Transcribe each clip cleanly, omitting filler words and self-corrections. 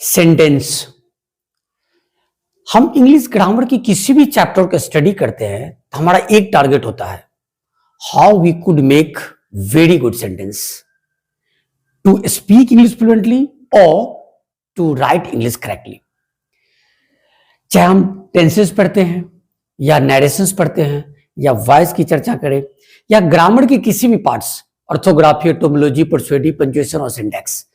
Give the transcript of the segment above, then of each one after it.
Sentence. हम English grammar की किसी भी चैप्टर को स्टडी करते हैं तो हमारा एक टारगेट होता है, how we could make very good sentence to speak English fluently और टू राइट इंग्लिश करेक्टली। चाहे हम टेंसेस पढ़ते हैं या नरेशंस पढ़ते हैं या वॉइस की चर्चा करें या ग्रामर के किसी भी पार्ट्स, ऑर्थोग्राफी, एटोमोलॉजी, पर्सुएडिव, पंक्चुएशन और सिंटैक्स,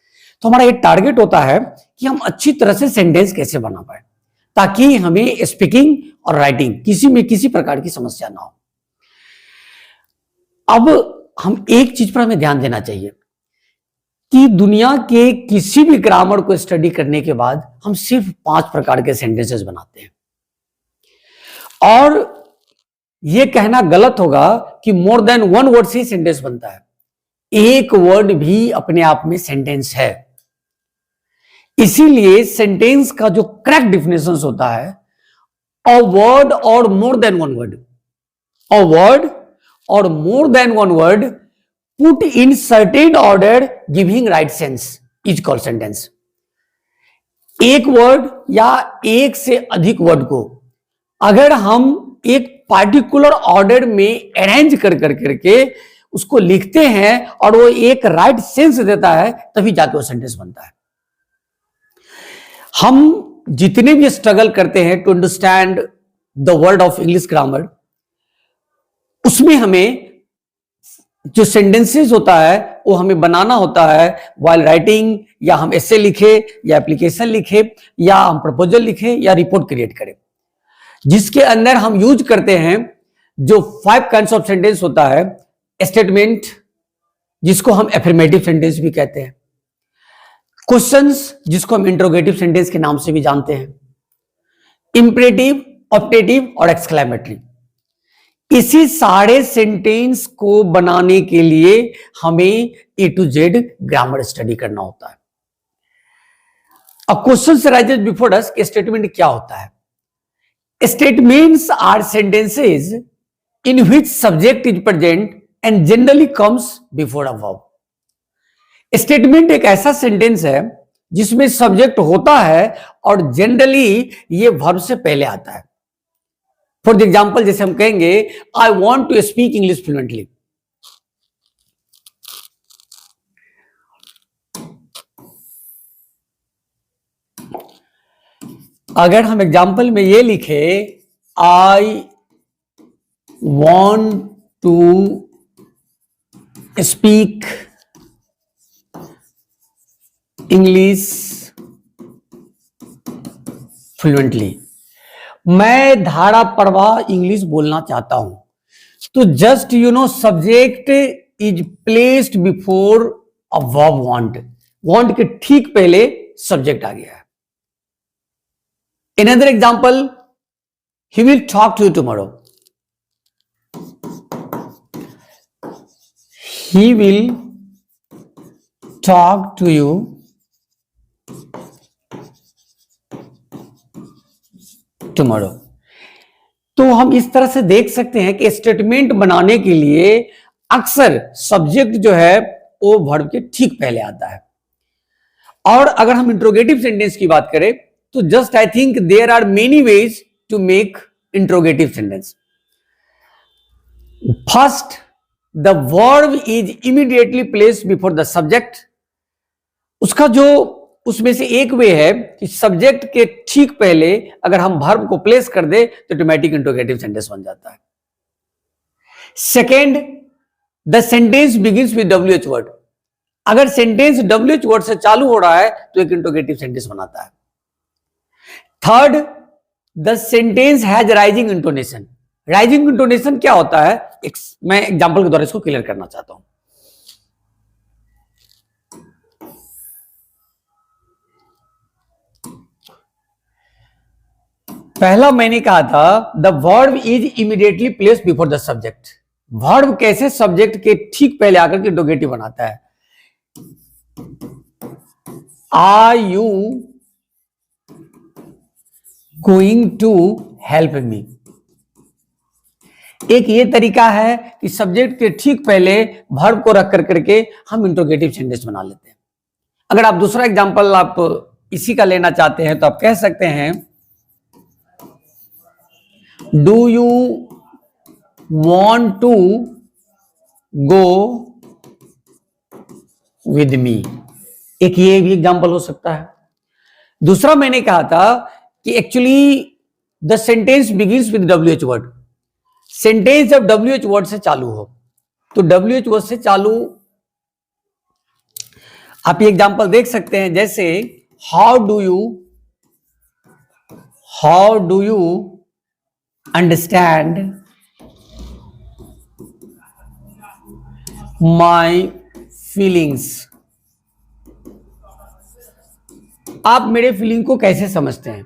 तो हमारा एक टारगेट होता है कि हम अच्छी तरह से सेंटेंस कैसे बना पाए ताकि हमें स्पीकिंग और राइटिंग किसी में किसी प्रकार की समस्या ना हो। अब हम एक चीज पर हमें ध्यान देना चाहिए कि दुनिया के किसी भी ग्रामर को स्टडी करने के बाद हम सिर्फ 5 प्रकार के सेंटेंसेस बनाते हैं, और यह कहना गलत होगा कि मोर देन वन वर्ड से सेंटेंस बनता है। एक वर्ड भी अपने आप में सेंटेंस है। इसीलिए सेंटेंस का जो करेक्ट डिफिनेशन होता है, अ वर्ड और more than one word, a word और more than one word put in certain order giving right sense is called sentence. एक वर्ड या एक से अधिक वर्ड को अगर हम एक पार्टिकुलर ऑर्डर में अरेंज करके उसको लिखते हैं और वो एक राइट सेंस देता है, तभी जाके वो सेंटेंस बनता है। हम जितने भी स्ट्रगल करते हैं to understand the world of English grammar, उसमें हमें जो सेंटेंसेस होता है वो हमें बनाना होता है व्हाइल राइटिंग, या हम एसे लिखे या एप्लीकेशन लिखे या हम प्रपोजल लिखे या रिपोर्ट क्रिएट करें, जिसके अंदर हम यूज करते हैं जो 5 काइंड्स ऑफ सेंटेंस होता है। स्टेटमेंट, जिसको हम एफर्मेटिव सेंटेंस भी कहते हैं, क्वेश्चंस, जिसको हम इंट्रोगेटिव सेंटेंस के नाम से भी जानते हैं, इंपरेटिव, ऑप्टेटिव और एक्सक्लेमेटरी। इसी सारे सेंटेंस को बनाने के लिए हमें A to Z grammar study करना होता है। अब क्वेश्चन राइजेस बिफोर अस कि स्टेटमेंट क्या होता है। Statements are sentences in which subject is present and generally comes before a verb. Statement एक ऐसा सेंटेंस है जिसमें सब्जेक्ट होता है और जनरली ये वर्ब से पहले आता है। फॉर एग्जाम्पल, जैसे हम कहेंगे I want to speak English fluently, अगर हम एग्जाम्पल में ये लिखे I want to speak English fluently, मैं धारा प्रवाह इंग्लिश बोलना चाहता हूं, तो just subject is placed before a verb want. Want के ठीक पहले सब्जेक्ट आ गया है। Another example, he will talk to you tomorrow. He will talk to you tomorrow. तो हम इस तरह से देख सकते हैं कि स्टेटमेंट बनाने के लिए अक्सर सब्जेक्ट जो है वो वर्ब के ठीक पहले आता है। और अगर हम इंट्रोगेटिव सेंटेंस की बात करें तो just I think there are many ways to make interrogative sentence. First, the verb is immediately placed before the subject. उसका जो उसमें से एक वे है कि सब्जेक्ट के ठीक पहले अगर हम वर्ब को प्लेस कर दे तो ऑटोमेटिक इंट्रोगेटिव सेंटेंस बन जाता है। Second, the sentence begins with WH word. अगर सेंटेंस WH वर्ड से चालू हो रहा है तो एक इंट्रोगेटिव सेंटेंस बनाता है। Third, the sentence has rising intonation. Rising intonation क्या होता है, मैं एग्जांपल के द्वारा इसको क्लियर करना चाहता हूं। पहला मैंने कहा था the verb is immediately placed before the subject. Verb कैसे सब्जेक्ट के ठीक पहले आकर के इंट्रोगेटिव बनाता है। Are you going to help me. एक ये तरीका है कि सब्जेक्ट के ठीक पहले वर्ब को रख करके हम इंट्रोगेटिव सेंटेंस बना लेते हैं। अगर आप दूसरा एग्जांपल आप इसी का लेना चाहते हैं तो आप कह सकते हैं do you want to go with me. एक ये भी एग्जाम्पल हो सकता है। दूसरा मैंने कहा था कि actually the sentence begins with WH word. Sentence जब WH वर्ड से चालू हो तो WH वर्ड से चालू आप ये एग्जाम्पल देख सकते हैं, जैसे how do you understand my feelings. आप मेरे फीलिंग को कैसे समझते हैं?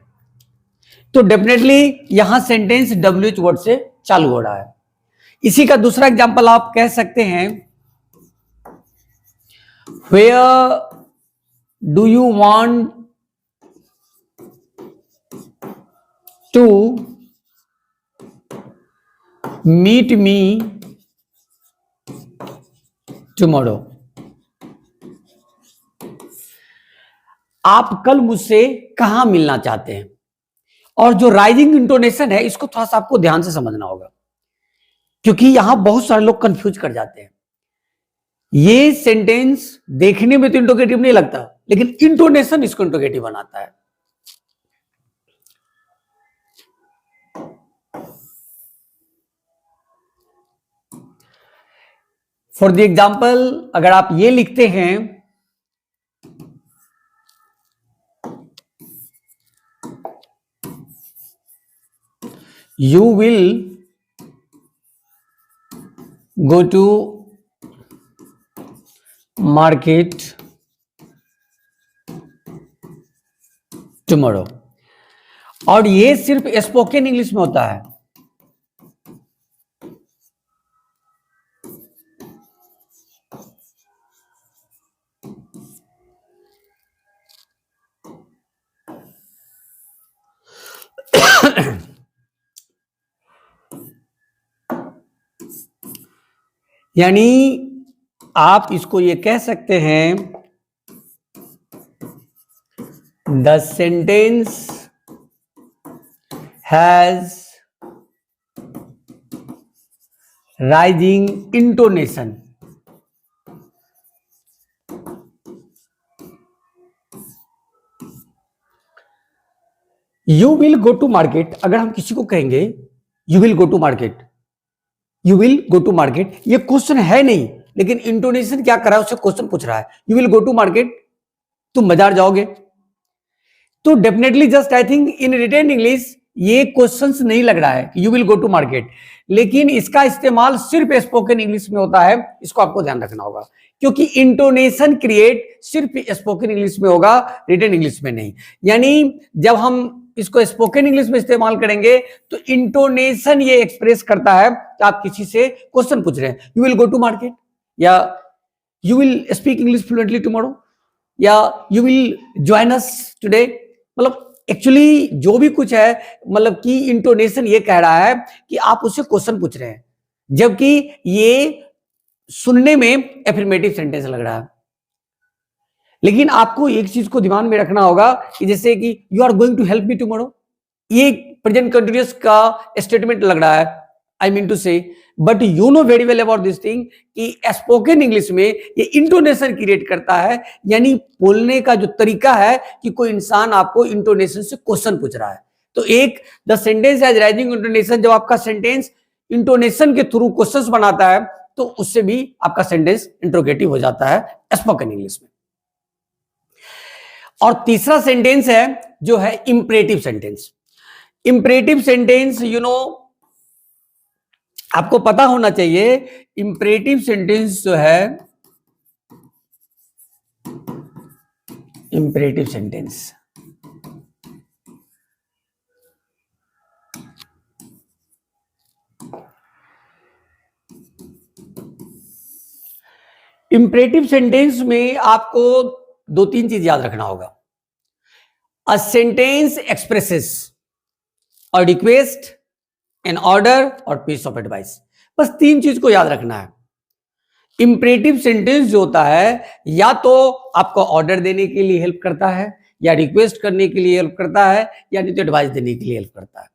तो डेफिनेटली यहां सेंटेंस WH वर्ड से चालू हो रहा है। इसी का दूसरा एग्जांपल आप कह सकते हैं where do you want to meet me tomorrow. आप कल मुझसे कहां मिलना चाहते हैं? और जो राइजिंग इंटोनेशन है इसको थोड़ा सा आपको ध्यान से समझना होगा, क्योंकि यहां बहुत सारे लोग कंफ्यूज कर जाते हैं। ये सेंटेंस देखने में तो इंटरोगेटिव नहीं लगता, लेकिन इंटोनेशन इसको इंटरोगेटिव बनाता है। फॉर द एग्जाम्पल अगर आप ये लिखते हैं you will go to market tomorrow, और ये सिर्फ स्पोकन इंग्लिश में होता है। यानी आप इसको ये कह सकते हैं the sentence has rising intonation. You will go to market, अगर हम किसी को कहेंगे you will go to market, you will go to market, ये क्वेश्चन है नहीं, लेकिन इंटोनेशन क्या कर रहा है, उससे क्वेश्चन पूछ रहा है। You will go to market, तुम बाजार जाओगे। तो definitely just I think in written English ये क्वेश्चंस नहीं लग रहा है कि you will go to market, लेकिन इसका इस्तेमाल सिर्फ स्पोकन इंग्लिश में होता है। इसको आपको ध्यान रखना होगा, क्योंकि इंटोनेशन क्रिएट सिर्फ स्पोकन इंग्लिश में होगा, रिटेन इंग्लिश में नहीं। यानी जब हम इसको स्पोकन इंग्लिश में इस्तेमाल करेंगे तो इंटोनेशन ये एक्सप्रेस करता है कि आप किसी से क्वेश्चन पूछ रहे हैं, you will go to market, या you will speak English fluently tomorrow, या you will join us today. मतलब एक्चुअली जो भी कुछ है, मतलब कि इंटोनेशन ये कह रहा है कि आप उससे क्वेश्चन पूछ रहे हैं, जबकि ये सुनने में एफर्मेटिव सेंटेंस लग रहा है। लेकिन आपको एक चीज को ध्यान में रखना होगा कि जैसे कि you are going to help me tomorrow, ये प्रेजेंट कंटिन्यूअस का स्टेटमेंट लग रहा है, I mean to say, but you know very well about this thing कि स्पोकन इंग्लिश में ये इंटोनेशन क्रिएट करता है। यानी बोलने का जो तरीका है कि कोई इंसान आपको इंटोनेशन से क्वेश्चन पूछ रहा है। तो एक the sentence has rising intonation, जब आपका सेंटेंस इंटोनेशन के थ्रू क्वेश्चंस बनाता है तो उससे भी आपका सेंटेंस इंट्रोगेटिव हो जाता है स्पोकन इंग्लिश में। और तीसरा सेंटेंस है जो है इंपरेटिव सेंटेंस। इंपरेटिव सेंटेंस आपको पता होना चाहिए, इंपरेटिव सेंटेंस जो है, इंपरेटिव सेंटेंस इंपरेटिव सेंटेंस में आपको दो तीन चीज याद रखना होगा। A sentence expresses a request, an order और पीस ऑफ एडवाइस। बस तीन चीज को याद रखना है। इंपरेटिव सेंटेंस जो होता है या तो आपको ऑर्डर देने के लिए हेल्प करता है, या रिक्वेस्ट करने के लिए हेल्प करता है या नहीं तो एडवाइस देने के लिए हेल्प करता है।